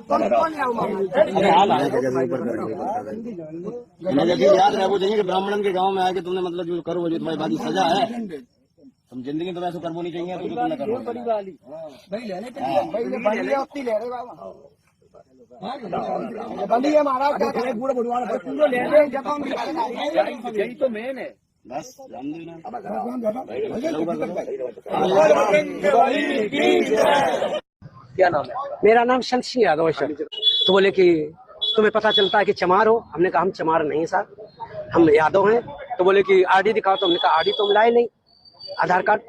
याद रहे वो कि ब्राह्मण के गांव में आके तुमने मतलब जो करो जो तुम्हारी बाकी सजा है, तुम जिंदगी तो वैसे करनी चाहिए तो तुमने करो बड़ी वाली भाई लेने के लिए भाई ले उतनी ले रहे बाबा बंदी है महाराज क्या करे पूरा बुढ़वा पूरा ले ले जब हम यही तो मेन है बस जान देना। क्या नाम है? मेरा नाम शमशी यादव है। तो बोले कि तुम्हें पता चलता है कि चमार हो? हमने कहा हम चमार नहीं साहब, हम यादव हैं। तो बोले कि आरडी दिखाओ। तो हमने कहा आरडी तो मिलाए नहीं, आधार कार्ड।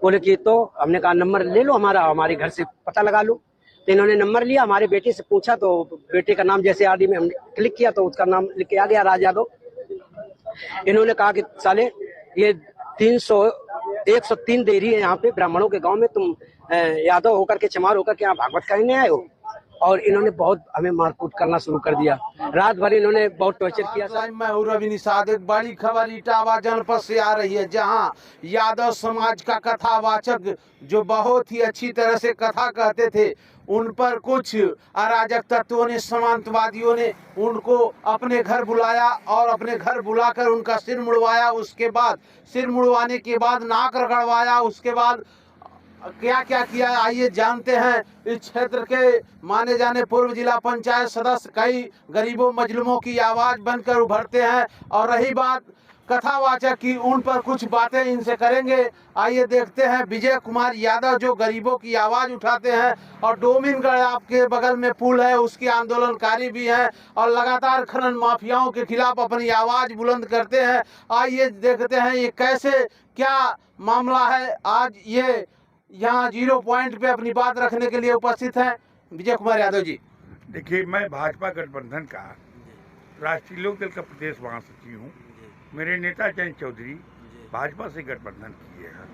बोले कि तो हमने कहा नंबर ले लो हमारा, हमारे घर से पता लगा लो। तो इन्होंने नंबर लिया, हमारे बेटे से पूछा तो बेटे का नाम जैसे आरडी में हमने क्लिक किया तो उसका नाम लिख के आ गया राज यादव। इन्होंने कहा कि साले ये 103 देरी है यहाँ पे ब्राह्मणों के गांव में, तुम यादव होकर के चमार होकर के यहाँ भागवत कहने आए हो। और इन्होंने बहुत हमें मारकूट करना शुरू कर दिया। रात भर इन्होंने बहुत टॉर्चर किया। मैं रवि निषाद। एक बड़ी खबर इटावा जनपद से आ रही है, जहां यादव समाज का कथावाचक जो बहुत ही अच्छी तरह से कथा कहते थे, उन पर कुछ अराजक तत्वों ने, सामंतवादियों ने उनको अपने घर बुलाया और अपने घर बुलाकर उनका सिर मुड़वाया। उसके बाद सिर मुड़वाने के बाद नाक रगड़वाया। उसके बाद क्या क्या किया आइए जानते हैं। इस क्षेत्र के माने जाने पूर्व जिला पंचायत सदस्य कई गरीबों मजलूमों की आवाज बनकर उभरते हैं। और रही बात कथावाचक की, उन पर कुछ बातें इनसे करेंगे। आइए देखते हैं। विजय कुमार यादव जो गरीबों की आवाज उठाते हैं और डोमिनगढ़ आपके बगल में पुल है उसके आंदोलनकारी भी हैं और लगातार खनन माफियाओं के खिलाफ अपनी आवाज बुलंद करते हैं। आइए देखते हैं ये कैसे क्या मामला है। आज ये यहाँ 0 पॉइंट पे अपनी बात रखने के लिए उपस्थित हैं विजय कुमार यादव जी। देखिए, मैं भाजपा गठबंधन का राष्ट्रीय लोक दल का प्रदेश महासचिव हूँ। मेरे नेता जयंत चौधरी भाजपा से गठबंधन किए हैं।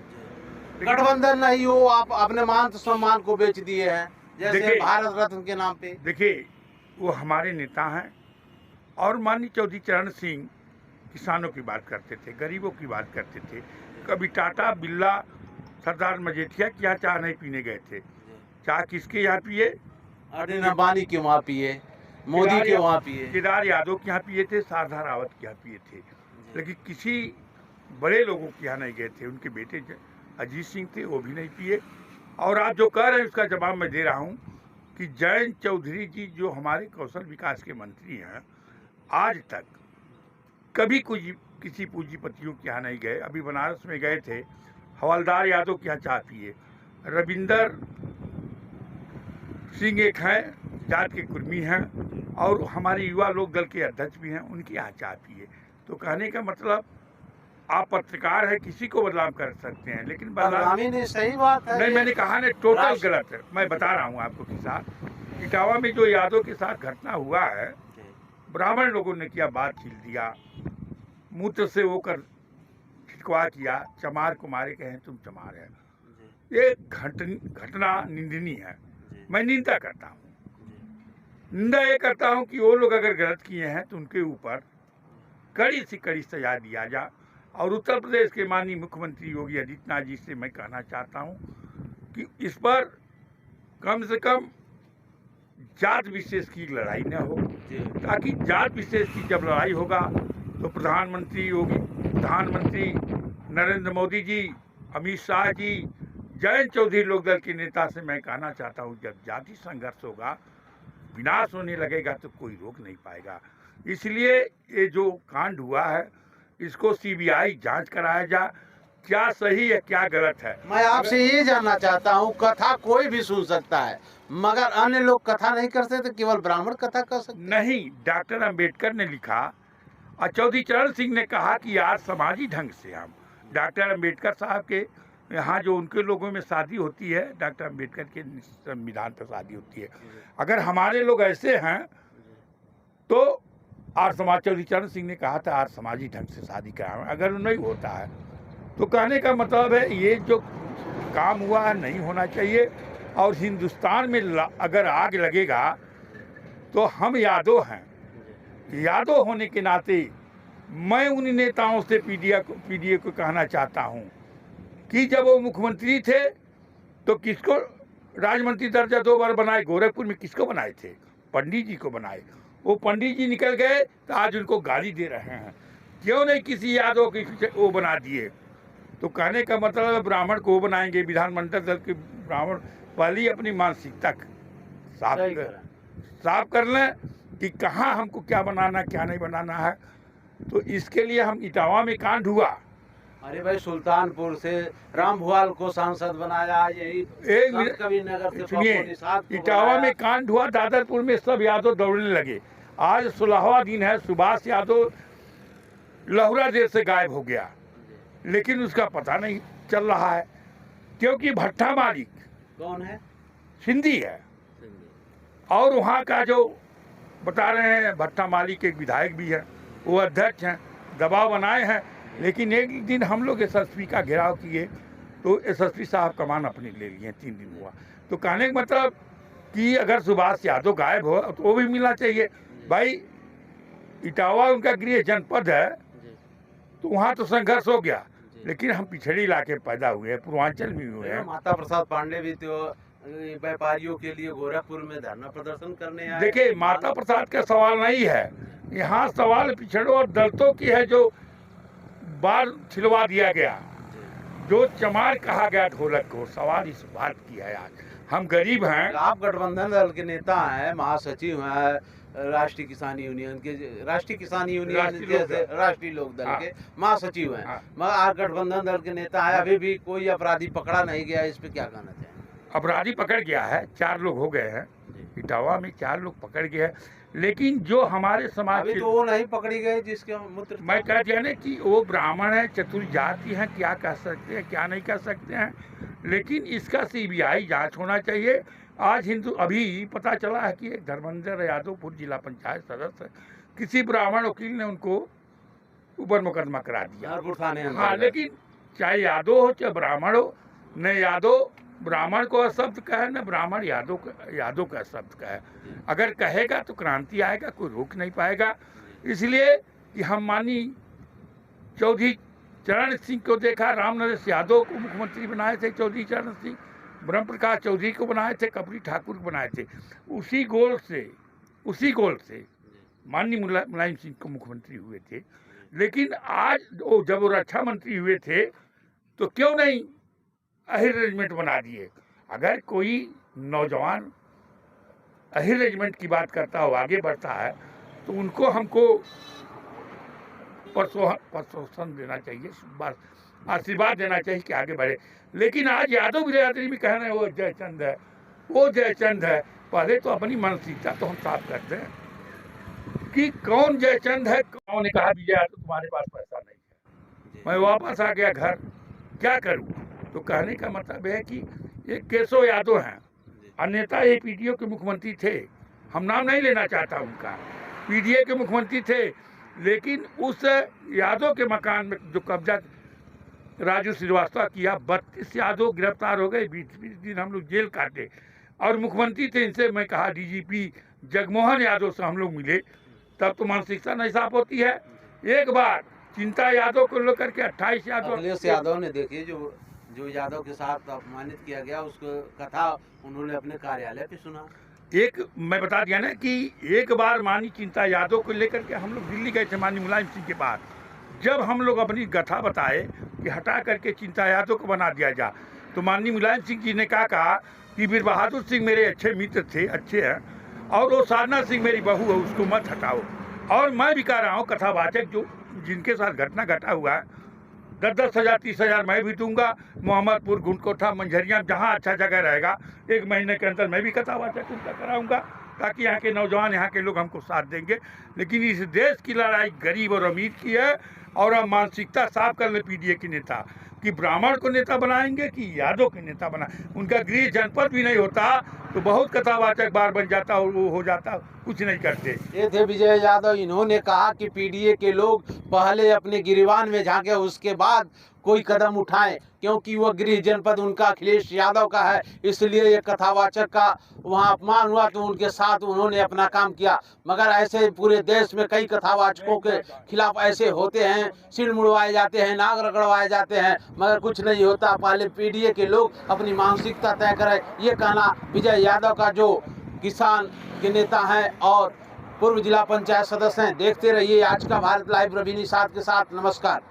गठबंधन नहीं हो, आप अपने मान सम्मान को बेच दिए हैं, जैसे भारत रत्न के नाम पे। देखिए, वो हमारे नेता हैं और माननीय चौधरी चरण सिंह किसानों की बात करते थे, गरीबों की बात करते थे। कभी टाटा बिरला सरदार मजेठिया के यहाँ चाय नहीं पीने गए थे। चाय किसके यहाँ पिए? अनिल अंबानी के वहाँ पिए, मोदी के वहाँ पिए, केदार यादव के यहाँ पिए थे, शारदा रावत के यहाँ पिए थे, लेकिन किसी बड़े लोगों के यहाँ नहीं गए थे। उनके बेटे अजीत सिंह थे, वो भी नहीं पिए। और आप जो कह रहे हैं उसका जवाब मैं दे रहा हूँ कि जयंत चौधरी जी जो हमारे कौशल विकास के मंत्री हैं, आज तक कभी किसी पूंजीपतियों के यहाँ नहीं गए। अभी बनारस में गए थे, हवलदार यादव के यहाँ चाय पिए। रविंदर सिंह एक हैं, जाट के कुर्मी हैं और हमारे युवा लोक दल के अध्यक्ष भी हैं, उनके यहाँ चाय पिए। तो कहने का मतलब, आप पत्रकार है, किसी को बदनाम कर सकते हैं, लेकिन बदनामी नहीं, सही बात है। नहीं, मैंने कहा नहीं, टोटल गलत है। मैं बता रहा हूँ आपको के साथ इटावा में जो यादव के साथ घटना हुआ है, ब्राह्मण लोगों ने किया, बात छील दिया, मूत्र से वो कर छिटकवा किया, चमार को मारे कहें तुम चमार है। ये घटना निंदनीय है, मैं निंदा करता हूँ। निंदा ये करता हूँ कि वो लोग अगर गलत किए हैं तो उनके ऊपर कड़ी से कड़ी सजा दिया जाए। और उत्तर प्रदेश के माननीय मुख्यमंत्री योगी आदित्यनाथ जी से मैं कहना चाहता हूँ कि इस पर कम से कम जात विशेष की लड़ाई न हो, ताकि जात विशेष की जब लड़ाई होगा तो प्रधानमंत्री नरेंद्र मोदी जी, अमित शाह जी, जयंत चौधरी लोकदल के नेता से मैं कहना चाहता हूं, जब जाति संघर्ष होगा, विनाश होने लगेगा तो कोई रोक नहीं पाएगा। इसलिए ये जो कांड हुआ है इसको सीबीआई जांच कराया जाए, क्या सही है क्या गलत है। मैं आपसे ये जानना चाहता हूँ, कथा कोई भी सुन सकता है मगर अन्य लोग कथा नहीं कर सकते, केवल ब्राह्मण कथा कर सकते? नहीं, डॉक्टर अंबेडकर ने लिखा और चौधरी चरण सिंह ने कहा कि यार समाजी ढंग से हम, डॉक्टर अंबेडकर साहब के यहाँ जो उनके लोगों में शादी होती है, डॉक्टर अंबेडकर के संविधान पर शादी होती है। अगर हमारे लोग ऐसे हैं तो आर्य समाज, चौधरी चरण सिंह ने कहा था आर्य समाजी ढंग से शादी कराएं, अगर नहीं होता है तो कहने का मतलब है ये जो काम हुआ है नहीं होना चाहिए। और हिंदुस्तान में अगर आग लगेगा तो हम यादव हैं, यादव होने के नाते मैं उन नेताओं से पीडीए को कहना चाहता हूं कि जब वो मुख्यमंत्री थे तो किसको राजमंत्री दर्जा 2 बार बनाए, गोरखपुर में किसको बनाए थे? पंडित जी को बनाए, वो पंडित जी निकल गए तो आज उनको गाली दे रहे हैं, क्यों नहीं किसी यादव की वो बना दिए। तो कहने का मतलब है ब्राह्मण को बनाएंगे, विधानमंडल दल के ब्राह्मण पहले अपनी मानसिकता साफ कर लें कि कहाँ हमको क्या बनाना क्या नहीं बनाना है। तो इसके लिए हम इटावा में कांड हुआ। अरे भाई, सुल्तानपुर से राम भुआल को सांसद बनाया, यही एक कभी नगर से सुनिए, पप्पू निषाद को इटावा बनाया। में कांड हुआ, दादरपुर में सब यादव दौड़ने लगे। आज 16वां दिन है, सुभाष यादव लहुरा देर से गायब हो गया, लेकिन उसका पता नहीं चल रहा है, क्योंकि भट्टा मालिक कौन है? सिंधी है, और वहाँ का जो बता रहे हैं भट्टा मालिक एक विधायक भी है, वो अध्यक्ष हैं, दबाव बनाए हैं। लेकिन एक दिन हम लोग एसएसपी का घेराव किए तो एसएसपी साहब कमान अपने ले लिए, 3 दिन हुआ। तो कहने का मतलब कि अगर सुभाष यादव गायब हो तो वो भी मिलना चाहिए। भाई इटावा उनका गृह जनपद है, तो वहाँ तो संघर्ष हो गया, लेकिन हम पिछड़े इलाके पैदा हुए हैं, पूर्वांचल में हुए हैं। माता प्रसाद पांडे भी तो व्यापारियों के लिए गोरखपुर में धरना प्रदर्शन करने आए। देखिए, माता प्रसाद का सवाल नहीं है यहाँ, सवाल पिछड़ों और दलितों की है, जो बार छिलवा दिया गया, जो चमार कहा गया ढोलक को। सवाल इस बात की है, आज हम गरीब हैं। आप गठबंधन दल के नेता हैं, महासचिव हैं राष्ट्रीय किसान यूनियन के, राष्ट्रीय किसान यूनियन जैसे राष्ट्रीय लोक दल के महासचिव हैं, मगर आप गठबंधन दल के नेता हैं, अभी भी कोई अपराधी पकड़ा नहीं गया, इस पे क्या कहना चाहेंगे? अपराधी पकड़ गया है, 4 लोग हो गए हैं इटावा में, 4 लोग पकड़ गए हैं, लेकिन जो हमारे समाज अभी के, तो वो नहीं पकड़ी गए जिसके मूत्र। मैं कह दिया ना कि वो ब्राह्मण है, चतुर जाति है, क्या कह सकते हैं क्या नहीं कह सकते हैं, लेकिन इसका सीबीआई जांच होना चाहिए। आज अभी पता चला है कि एक धर्मेंद्र यादवपुर जिला पंचायत सदस्य, किसी ब्राह्मण वकील ने उनको ऊपर मुकदमा करा दिया। हाँ, लेकिन चाहे यादव हो चाहे ब्राह्मण हो, न यादव ब्राह्मण को अशब्द कहे, न ब्राह्मण यादव का अशब्द कहे। अगर कहेगा तो क्रांति आएगा, कोई रोक नहीं पाएगा। इसलिए कि हम माननीय चौधरी चरण सिंह को देखा, राम नरेश यादव को मुख्यमंत्री बनाए थे चौधरी चरण सिंह, ब्रह्म प्रकाश चौधरी को बनाए थे, कपरी ठाकुर को बनाए थे। उसी गोल से माननीय मुलायम सिंह को मुख्यमंत्री हुए थे। लेकिन आज जब वो रक्षा मंत्री हुए थे तो क्यों नहीं अहिर रेजिमेंट बना दिए। अगर कोई नौजवान अहिर रेजिमेंट की बात करता हो, आगे बढ़ता है, तो उनको हमको प्रोत्साहन देना चाहिए, आशीर्वाद देना चाहिए कि आगे बढ़े। लेकिन आज यादव बिरादरी में कह रहे हैं वो जयचंद है, वो जयचंद है। पहले तो अपनी मानसिकता तो हम साफ करते हैं कि कौन जयचंद है। कौन ने कहा विजय यादव तुम्हारे पास पैसा नहीं है, मैं वापस आ गया घर, क्या करूं। तो कहने का मतलब है कि एक केशव यादव हैं, अन्यथा ये पीडीए के मुख्यमंत्री थे, हम नाम नहीं लेना चाहता उनका, पीडीए के मुख्यमंत्री थे। लेकिन उस यादव के मकान में जो कब्जा राजू श्रीवास्तव किया, 32 यादव गिरफ्तार हो गए, 20 दिन हम लोग जेल काटे। और मुख्यमंत्री थे, इनसे मैं कहा डीजीपी जगमोहन यादव से हम लोग मिले, तब तो मानसिकता नहीं साफ होती है। एक बार चिंता यादव को लेकर के 28 यादव ने देखिए जो यादव के साथ अपमानित किया गया, उसको कथा उन्होंने अपने कार्यालय पे सुना। एक मैं बता दिया ना कि एक बार माननीय चिंता यादव को लेकर के हम लोग दिल्ली गए थे माननीय मुलायम सिंह के पास। जब हम लोग अपनी कथा बताए कि हटा करके चिंता यादव को बना दिया जा, तो माननीय मुलायम सिंह जी ने कहा कि वीर बहादुर सिंह मेरे अच्छे मित्र थे, अच्छे हैं, और वो साधना सिंह मेरी बहू है, उसको मत हटाओ। और मैं भी कह रहा हूँ, कथावाचक जो जिनके साथ घटना घटा हुआ है, 10-10 हज़ार 30 हज़ार मैं भी दूंगा। मोहम्मदपुर, गुंडकोठा, मंझरिया, जहाँ अच्छा जगह रहेगा, 1 महीने के अंदर मैं भी कथावाचक उनका कराऊंगा, ताकि यहाँ के नौजवान, यहाँ के लोग हमको साथ देंगे। लेकिन इस देश की लड़ाई गरीब और अमीर की है, और हम मानसिकता साफ कर ले पीडीए के नेता कि ब्राह्मण को नेता बनाएंगे कि यादव के नेता बनाए। उनका गृह जनपद भी नहीं होता तो बहुत कथावाचक बार बन जाता और वो हो जाता, कुछ नहीं करते। ये थे विजय यादव। इन्होंने कहा कि पीडीए के लोग पहले अपने गिरिबान में झांके, उसके बाद कोई कदम उठाएं, क्योंकि वो गृह जनपद उनका अखिलेश यादव का है, इसलिए ये कथावाचक का वहाँ अपमान हुआ तो उनके साथ उन्होंने अपना काम किया। मगर ऐसे पूरे देश में कई कथावाचकों के खिलाफ ऐसे होते हैं, सिर मुड़वाए जाते हैं, नाक रगड़वाए जाते हैं, मगर कुछ नहीं होता। पहले पीडीए के लोग अपनी मानसिकता तय करें, ये कहना विजय यादव का, जो किसान के नेता हैं और पूर्व जिला पंचायत सदस्य हैं। देखते रहिए आज का भारत लाइव, रवि निषाद के साथ। नमस्कार।